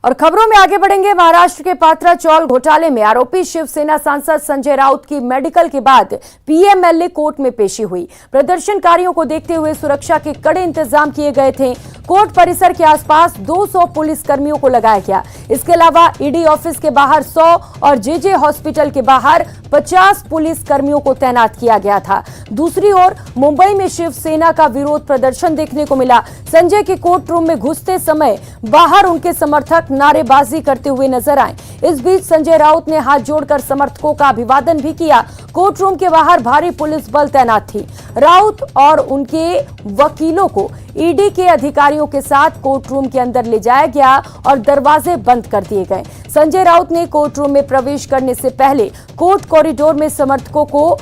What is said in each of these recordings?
और खबरों में आगे बढ़ेंगे। महाराष्ट्र के पात्रा चौल घोटाले में आरोपी शिवसेना सांसद संजय राउत की मेडिकल के बाद पीएमएलए कोर्ट में पेशी हुई। प्रदर्शनकारियों को देखते हुए सुरक्षा के कड़े इंतजाम किए गए थे। कोर्ट परिसर के आसपास 200 पुलिस कर्मियों को लगाया गया। इसके अलावा ईडी ऑफिस के बाहर 100 और जेजे हॉस्पिटल के बाहर 50 पुलिस कर्मियों को तैनात किया गया था। दूसरी ओर मुंबई में शिवसेना का विरोध प्रदर्शन देखने को मिला। संजय के कोर्ट रूम में घुसते समय बाहर उनके समर्थक नारेबाजी करते हुए नजर आए। इस बीच संजय राउत ने हाथ जोड़कर समर्थकों का अभिवादन भी किया। कोर्ट रूम के बाहर भारी पुलिस बल तैनात थी। राउत और उनके वकीलों को ईडी के अधिकारियों के साथ कोर्ट रूम के अंदर ले जाया गया और दरवाजे बंद कर दिए गए। संजय राउत ने कोर्ट रूम में प्रवेश करने से पहले कोर्ट कॉरिडोर में समर्थकों को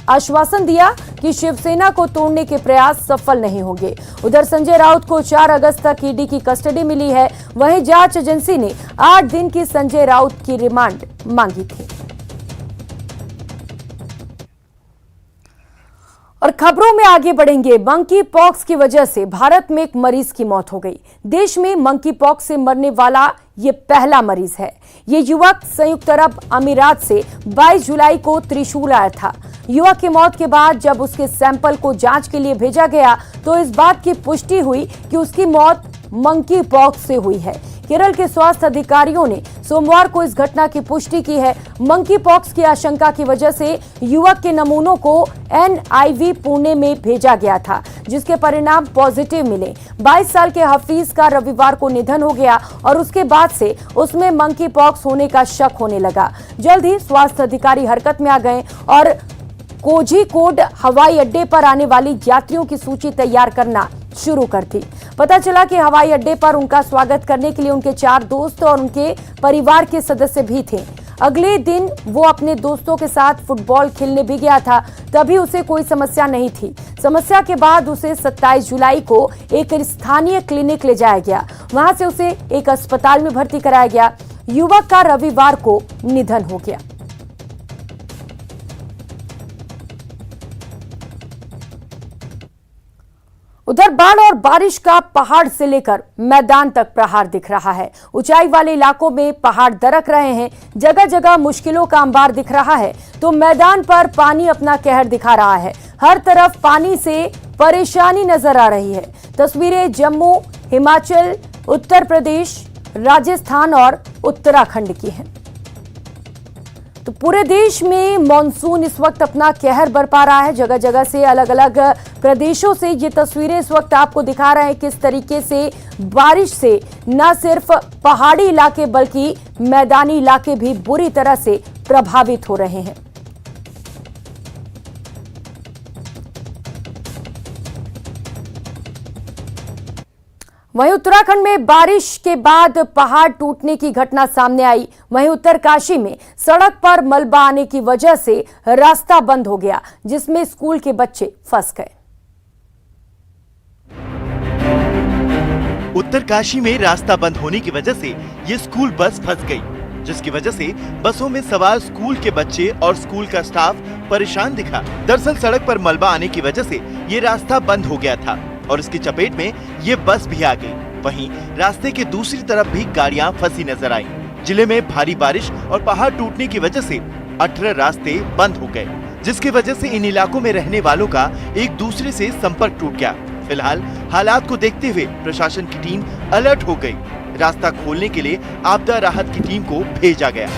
आश्वासन दिया कि शिवसेना को तोड़ने के प्रयास सफल नहीं होंगे। उधर संजय राउत को 4 अगस्त तक ईडी की कस्टडी मिली है। वहीं जांच एजेंसी ने 8 दिन की संजय राउत की रिमांड मांगी थी। और खबरों में आगे बढ़ेंगे। मंकी पॉक्स की वजह से भारत में एक मरीज की मौत हो गई। देश में मंकी पॉक्स से मरने वाला ये पहला मरीज है। ये युवक संयुक्त अरब अमीरात से 22 जुलाई को त्रिशूल आया था। युवक की मौत के बाद जब उसके सैंपल को जांच के लिए भेजा गया तो इस बात की पुष्टि हुई कि उसकी मौत मंकी पॉक्स से हुई है। केरल के स्वास्थ्य अधिकारियों ने सोमवार को इस घटना की पुष्टि की है। मंकी पॉक्स की आशंका की वजह से युवक के नमूनों को एनआईवी पुणे में भेजा गया था, जिसके परिणाम पॉजिटिव मिले। 22 साल के हफीज का रविवार को निधन हो गया और उसके बाद से उसमें मंकी पॉक्स होने का शक होने लगा। जल्द ही स्वास्थ्य अधिकारी हरकत में आ गए और कोझिकोड हवाई अड्डे पर आने वाली यात्रियों की सूची तैयार करना शुरू कर दी। पता चला कि हवाई अड्डे पर उनका स्वागत करने के लिए उनके 4 दोस्त और उनके परिवार के सदस्य भी थे। अगले दिन वो अपने दोस्तों के साथ फुटबॉल खेलने भी गया था। तभी उसे कोई समस्या नहीं थी। समस्या के बाद उसे 27 जुलाई को एक स्थानीय क्लिनिक ले जाया गया। वहां से उसे एक अस्पताल में भर्ती कराया गया। युवक का रविवार को निधन हो गया। उधर बाढ़ और बारिश का पहाड़ से लेकर मैदान तक प्रहार दिख रहा है। ऊंचाई वाले इलाकों में पहाड़ दरक रहे हैं। जगह जगह मुश्किलों का अंबार दिख रहा है तो मैदान पर पानी अपना कहर दिखा रहा है। हर तरफ पानी से परेशानी नजर आ रही है। तस्वीरें जम्मू, हिमाचल, उत्तर प्रदेश, राजस्थान और उत्तराखंड की हैं। तो पूरे देश में मॉनसून इस वक्त अपना कहर बरपा रहा है। जगह जगह से अलग अलग प्रदेशों से ये तस्वीरें इस वक्त आपको दिखा रहे हैं किस तरीके से बारिश से न सिर्फ पहाड़ी इलाके बल्कि मैदानी इलाके भी बुरी तरह से प्रभावित हो रहे हैं। वहीं उत्तराखंड में बारिश के बाद पहाड़ टूटने की घटना सामने आई। वहीं उत्तरकाशी में सड़क पर मलबा आने की वजह से रास्ता बंद हो गया, जिसमें स्कूल के बच्चे फंस गए। उत्तरकाशी में रास्ता बंद होने की वजह से ये स्कूल बस फंस गई, जिसकी वजह से बसों में सवार स्कूल के बच्चे और स्कूल का स्टाफ परेशान दिखा। दरअसल सड़क पर मलबा आने की वजह से ये रास्ता बंद हो गया था और इसकी चपेट में ये बस भी आ गई। वहीं रास्ते के दूसरी तरफ भी गाड़ियां फंसी नजर आई। जिले में भारी बारिश और पहाड़ टूटने की वजह से 18 रास्ते बंद हो गए, जिसकी वजह से इन इलाकों में रहने वालों का एक दूसरे से संपर्क टूट गया। फिलहाल हालात को देखते हुए प्रशासन की टीम अलर्ट हो गई। रास्ता खोलने के लिए आपदा राहत की टीम को भेजा गया।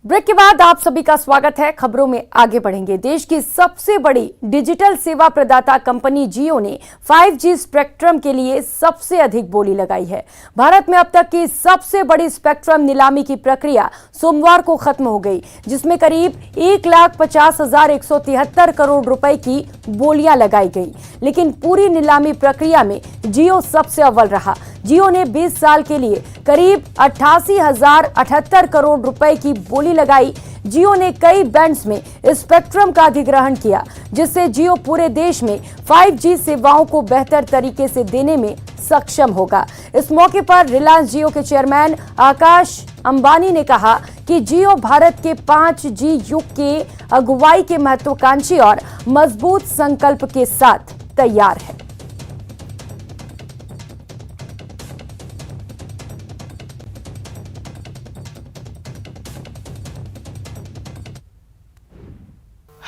ब्रेक के बाद आप सभी का स्वागत है। खबरों में आगे बढ़ेंगे। देश की सबसे बड़ी डिजिटल सेवा प्रदाता कंपनी जियो ने 5G स्पेक्ट्रम के लिए सबसे अधिक बोली लगाई है। भारत में अब तक की सबसे बड़ी स्पेक्ट्रम नीलामी की प्रक्रिया सोमवार को खत्म हो गई, जिसमें करीब 1,50,173 करोड़ रुपए की बोलियां लगाई गई। लेकिन पूरी नीलामी प्रक्रिया में जियो सबसे अव्वल रहा। जियो ने 20 साल के लिए करीब 88,078 करोड़ रुपए की बोली लगाई। जियो ने कई बैंड्स में स्पेक्ट्रम का अधिग्रहण किया, जिससे जियो पूरे देश में 5G सेवाओं को बेहतर तरीके से देने में सक्षम होगा। इस मौके पर रिलायंस जियो के चेयरमैन आकाश अंबानी ने कहा कि जियो भारत के 5G युग के अगुवाई के महत्वाकांक्षी और मजबूत संकल्प के साथ तैयार है।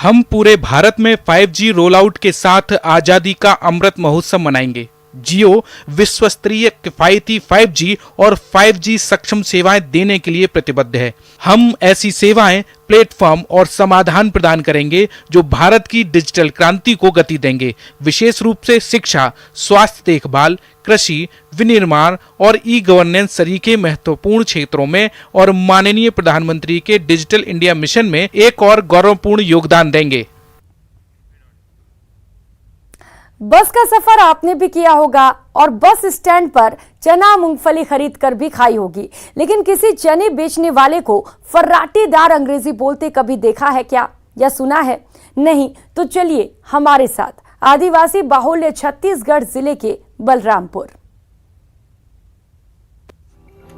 हम पूरे भारत में 5G रोल आउट के साथ आजादी का अमृत महोत्सव मनाएंगे। जियो विश्वस्तरीय किफायती 5G और 5G सक्षम सेवाएं देने के लिए प्रतिबद्ध है। हम ऐसी सेवाएं, प्लेटफॉर्म और समाधान प्रदान करेंगे जो भारत की डिजिटल क्रांति को गति देंगे, विशेष रूप से शिक्षा, स्वास्थ्य देखभाल, कृषि, विनिर्माण और ई गवर्नेंस सरीखे महत्वपूर्ण क्षेत्रों में, और माननीय प्रधानमंत्री के डिजिटल इंडिया मिशन में एक और गौरवपूर्ण योगदान देंगे। बस का सफर आपने भी किया होगा और बस स्टैंड पर चना मूंगफली खरीद कर भी खाई होगी, लेकिन किसी चने बेचने वाले को फर्राटेदार अंग्रेजी बोलते कभी देखा है क्या, या सुना है? नहीं तो चलिए हमारे साथ आदिवासी बाहुल्य छत्तीसगढ़ जिले के Balrampur.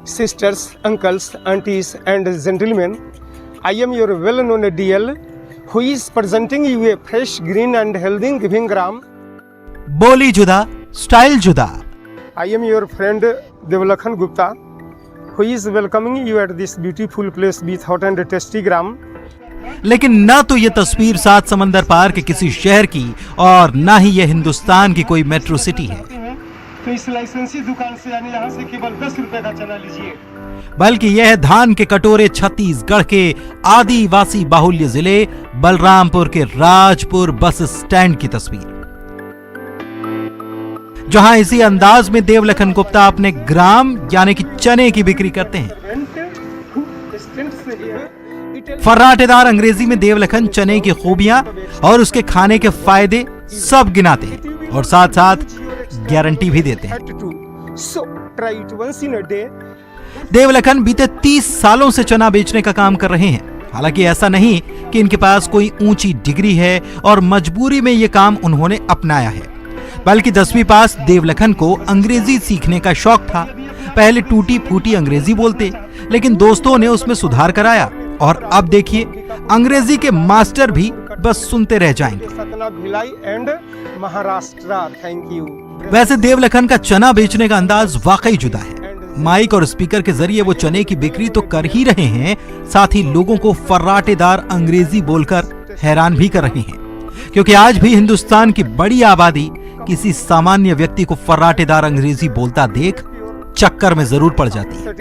Sisters, uncles, aunties and gentlemen, I am your well-known DL who is presenting you a fresh, green and healthy giving gram. बोली जुदा, स्टाइल जुदा। I am your friend Devlakhan Gupta who is welcoming you at this beautiful place with hot and tasty gram. लेकिन ना तो ये तस्वीर सात समंदर पार के किसी शहर की और ना ही ये हिंदुस्तान की कोई मेट्रो सिटी है, तो इस लाइसेंसी दुकान से यानी यहाँ से केवल 10 रुपए का चना लीजिए, बल्कि यह है धान के कटोरे छत्तीसगढ़ के आदिवासी बाहुल्य जिले बलरामपुर के राजपुर बस स्टैंड की तस्वीर, जहां इसी अंदाज में देवलखन गुप्ता अपने ग्राम यानी कि चने की बिक्री करते हैं। फर्राटेदार अंग्रेजी में देवलखन चने की खूबियां और उसके खाने के फायदे सब गिनाते हैं और साथ साथ गारंटी भी देते हैं। देवलखन बीते 30 सालों से चना बेचने का काम कर रहे हैं। हालांकि ऐसा नहीं कि इनके पास कोई ऊंची डिग्री है और मजबूरी में यह काम उन्होंने अपनाया है, बल्कि 10वीं पास देवलखन को अंग्रेजी सीखने का शौक था। पहले टूटी फूटी अंग्रेजी बोलते, लेकिन दोस्तों ने उसमें सुधार कराया और अब देखिए अंग्रेजी के मास्टर भी बस सुनते रह जाएंगे। वैसे देवलखन का चना बेचने का अंदाज वाकई जुदा है। माइक और स्पीकर के जरिए वो चने की बिक्री तो कर ही रहे हैं, साथ ही लोगों को फर्राटेदार अंग्रेजी बोलकर हैरान भी कर रहे हैं, क्योंकि आज भी हिंदुस्तान की बड़ी आबादी किसी सामान्य व्यक्ति को फर्राटेदार अंग्रेजी बोलता देख चक्कर में जरूर पड़ जाती है।